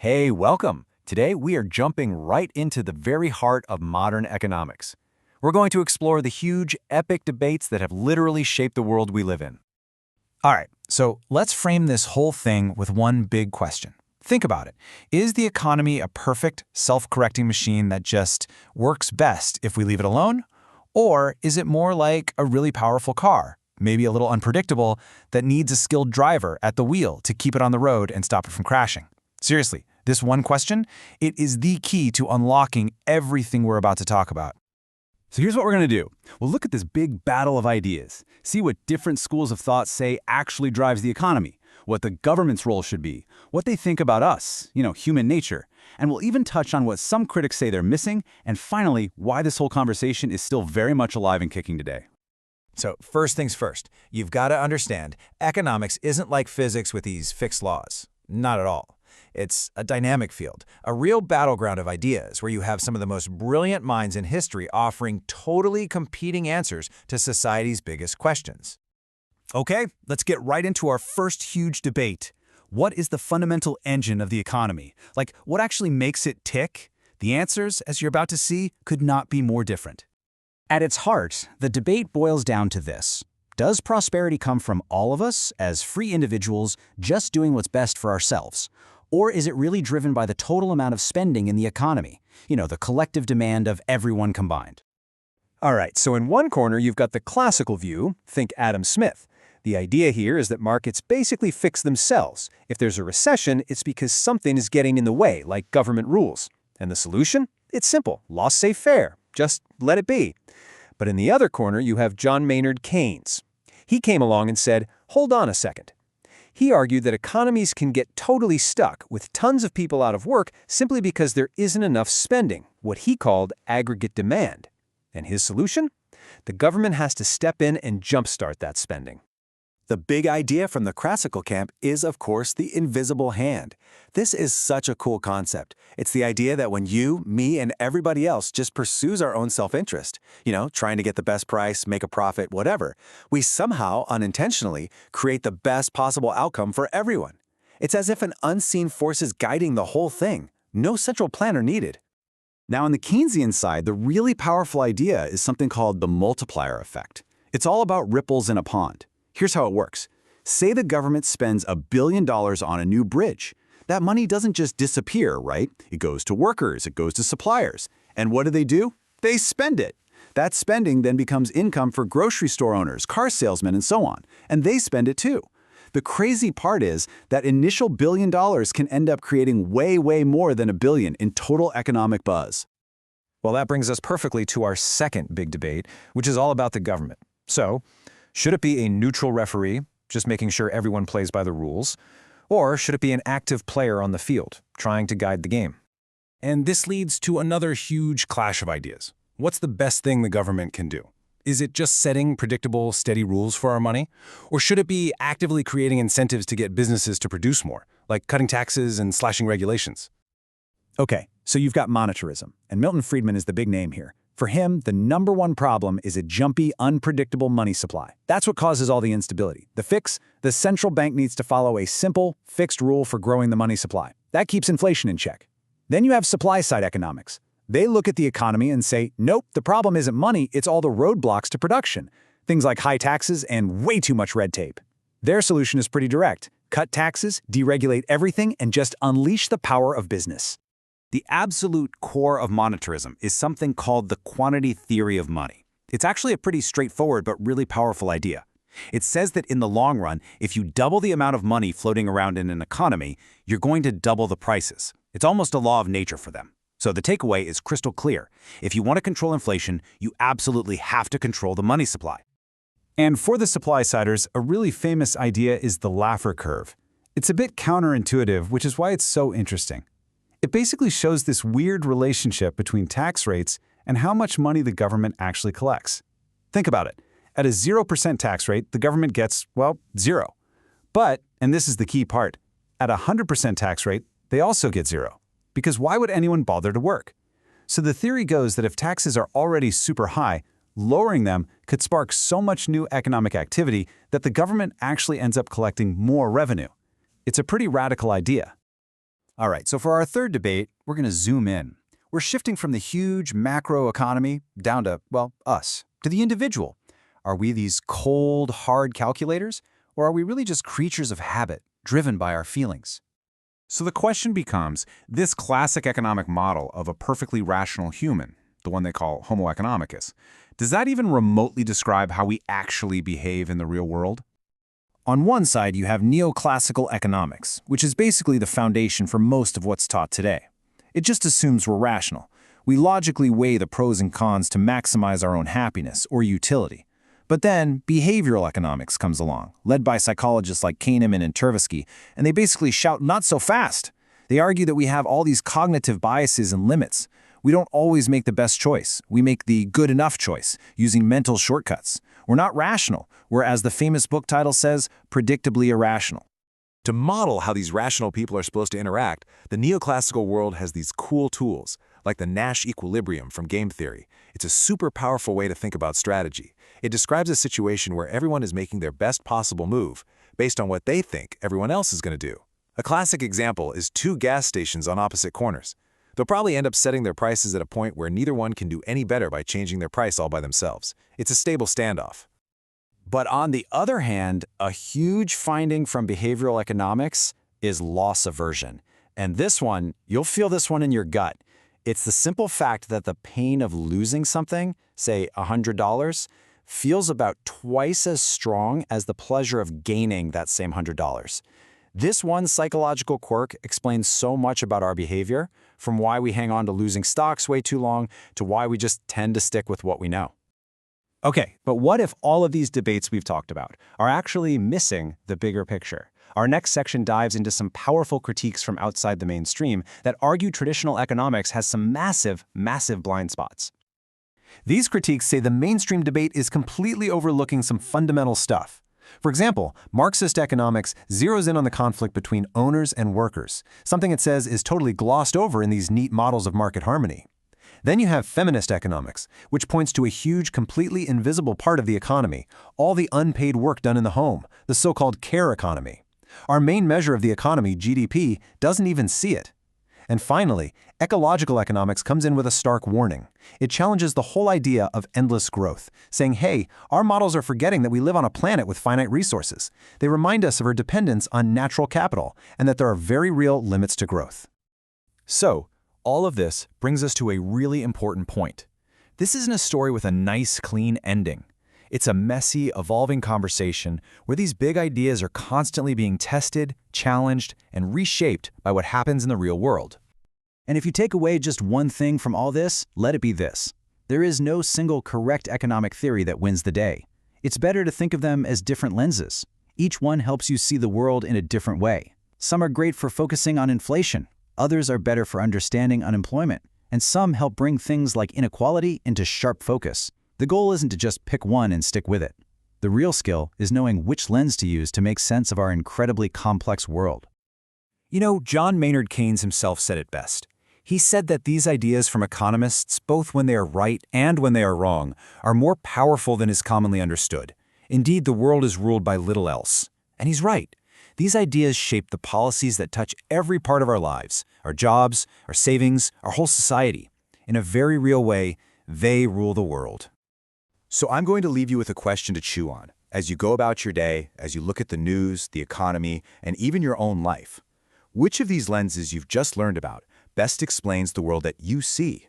Hey, welcome! Today we are jumping right into the very heart of modern economics. We're going to explore the huge, epic debates that have literally shaped the world we live in. All right, so let's frame this whole thing with one big question. Think about it. Is the economy a perfect, self-correcting machine that just works best if we leave it alone? Or is it more like a really powerful car, maybe a little unpredictable, that needs a skilled driver at the wheel to keep it on the road and stop it from crashing? Seriously, this one question, it is the key to unlocking everything we're about to talk about. So here's what we're going to do. We'll look at this big battle of ideas, see what different schools of thought say actually drives the economy, what the government's role should be, what they think about us, human nature, and we'll even touch on what some critics say they're missing, and finally, why this whole conversation is still very much alive and kicking today. So first things first, you've got to understand, economics isn't like physics with these fixed laws. Not at all. It's a dynamic field, a real battleground of ideas where you have some of the most brilliant minds in history offering totally competing answers to society's biggest questions. Okay, let's get right into our first huge debate. What is the fundamental engine of the economy? Like, what actually makes it tick? The answers, as you're about to see, could not be more different. At its heart, the debate boils down to this. Does prosperity come from all of us, as free individuals, just doing what's best for ourselves? Or is it really driven by the total amount of spending in the economy? The collective demand of everyone combined. All right, so in one corner you've got the classical view, think Adam Smith. The idea here is that markets basically fix themselves. If there's a recession, it's because something is getting in the way, like government rules. And the solution? It's simple. Laissez-faire. Just let it be. But in the other corner, you have John Maynard Keynes. He came along and said, hold on a second. He argued that economies can get totally stuck with tons of people out of work simply because there isn't enough spending, what he called aggregate demand. And his solution? The government has to step in and jumpstart that spending. The big idea from the classical camp is, of course, the invisible hand. This is such a cool concept. It's the idea that when you, me, and everybody else just pursues our own self-interest, trying to get the best price, make a profit, whatever, we somehow, unintentionally, create the best possible outcome for everyone. It's as if an unseen force is guiding the whole thing. No central planner needed. Now, on the Keynesian side, the really powerful idea is something called the multiplier effect. It's all about ripples in a pond. Here's how it works. Say the government spends $1 billion on a new bridge. That money doesn't just disappear, right? It goes to workers, it goes to suppliers. And what do? They spend it. That spending then becomes income for grocery store owners, car salesmen, and so on. And they spend it too. The crazy part is that initial $1 billion can end up creating way, way more than $1 billion in total economic buzz. Well, that brings us perfectly to our second big debate, which is all about the government. So, should it be a neutral referee, just making sure everyone plays by the rules? Or should it be an active player on the field, trying to guide the game? And this leads to another huge clash of ideas. What's the best thing the government can do? Is it just setting predictable, steady rules for our money? Or should it be actively creating incentives to get businesses to produce more, like cutting taxes and slashing regulations? Okay, so you've got monetarism, and Milton Friedman is the big name here. For him, the number one problem is a jumpy, unpredictable money supply. That's what causes all the instability. The fix? The central bank needs to follow a simple, fixed rule for growing the money supply. That keeps inflation in check. Then you have supply-side economics. They look at the economy and say, nope, the problem isn't money, it's all the roadblocks to production. Things like high taxes and way too much red tape. Their solution is pretty direct. Cut taxes, deregulate everything, and just unleash the power of business. The absolute core of monetarism is something called the quantity theory of money. It's actually a pretty straightforward but really powerful idea. It says that in the long run, if you double the amount of money floating around in an economy, you're going to double the prices. It's almost a law of nature for them. So the takeaway is crystal clear. If you want to control inflation, you absolutely have to control the money supply. And for the supply-siders, a really famous idea is the Laffer curve. It's a bit counterintuitive, which is why it's so interesting. It basically shows this weird relationship between tax rates and how much money the government actually collects. Think about it. At a 0% tax rate, the government gets, well, zero. But, and this is the key part, at a 100% tax rate, they also get zero. Because why would anyone bother to work? So the theory goes that if taxes are already super high, lowering them could spark so much new economic activity that the government actually ends up collecting more revenue. It's a pretty radical idea. All right, so for our third debate, we're going to zoom in. We're shifting from the huge macro economy down to, well, us, to the individual. Are we these cold, hard calculators, or are we really just creatures of habit, driven by our feelings? So the question becomes, this classic economic model of a perfectly rational human, the one they call Homo economicus, does that even remotely describe how we actually behave in the real world? On one side, you have neoclassical economics, which is basically the foundation for most of what's taught today. It just assumes we're rational. We logically weigh the pros and cons to maximize our own happiness or utility. But then, behavioral economics comes along, led by psychologists like Kahneman and Tversky, and they basically shout, "Not so fast!" They argue that we have all these cognitive biases and limits. We don't always make the best choice. We make the good enough choice, using mental shortcuts. We're not rational. We're, as the famous book title says, predictably irrational. To model how these rational people are supposed to interact, the neoclassical world has these cool tools, like the Nash equilibrium from game theory. It's a super powerful way to think about strategy. It describes a situation where everyone is making their best possible move, based on what they think everyone else is going to do. A classic example is two gas stations on opposite corners. They'll probably end up setting their prices at a point where neither one can do any better by changing their price all by themselves. It's a stable standoff. But on the other hand, a huge finding from behavioral economics is loss aversion. And this one, you'll feel this one in your gut. It's the simple fact that the pain of losing something, say $100, feels about twice as strong as the pleasure of gaining that same $100. This one psychological quirk explains so much about our behavior, from why we hang on to losing stocks way too long to why we just tend to stick with what we know. Okay, but what if all of these debates we've talked about are actually missing the bigger picture? Our next section dives into some powerful critiques from outside the mainstream that argue traditional economics has some massive, massive blind spots. These critiques say the mainstream debate is completely overlooking some fundamental stuff. For example, Marxist economics zeroes in on the conflict between owners and workers, something it says is totally glossed over in these neat models of market harmony. Then you have feminist economics, which points to a huge, completely invisible part of the economy, all the unpaid work done in the home, the so-called care economy. Our main measure of the economy, GDP, doesn't even see it. And finally, ecological economics comes in with a stark warning. It challenges the whole idea of endless growth, saying, hey, our models are forgetting that we live on a planet with finite resources. They remind us of our dependence on natural capital and that there are very real limits to growth. So, all of this brings us to a really important point. This isn't a story with a nice, clean ending. It's a messy, evolving conversation where these big ideas are constantly being tested, challenged, and reshaped by what happens in the real world. And if you take away just one thing from all this, let it be this. There is no single correct economic theory that wins the day. It's better to think of them as different lenses. Each one helps you see the world in a different way. Some are great for focusing on inflation. Others are better for understanding unemployment, and some help bring things like inequality into sharp focus. The goal isn't to just pick one and stick with it. The real skill is knowing which lens to use to make sense of our incredibly complex world. You know, John Maynard Keynes himself said it best. He said that these ideas from economists, both when they are right and when they are wrong, are more powerful than is commonly understood. Indeed, the world is ruled by little else. And he's right. These ideas shape the policies that touch every part of our lives, our jobs, our savings, our whole society. In a very real way, they rule the world. So I'm going to leave you with a question to chew on as you go about your day, as you look at the news, the economy, and even your own life. Which of these lenses you've just learned about best explains the world that you see?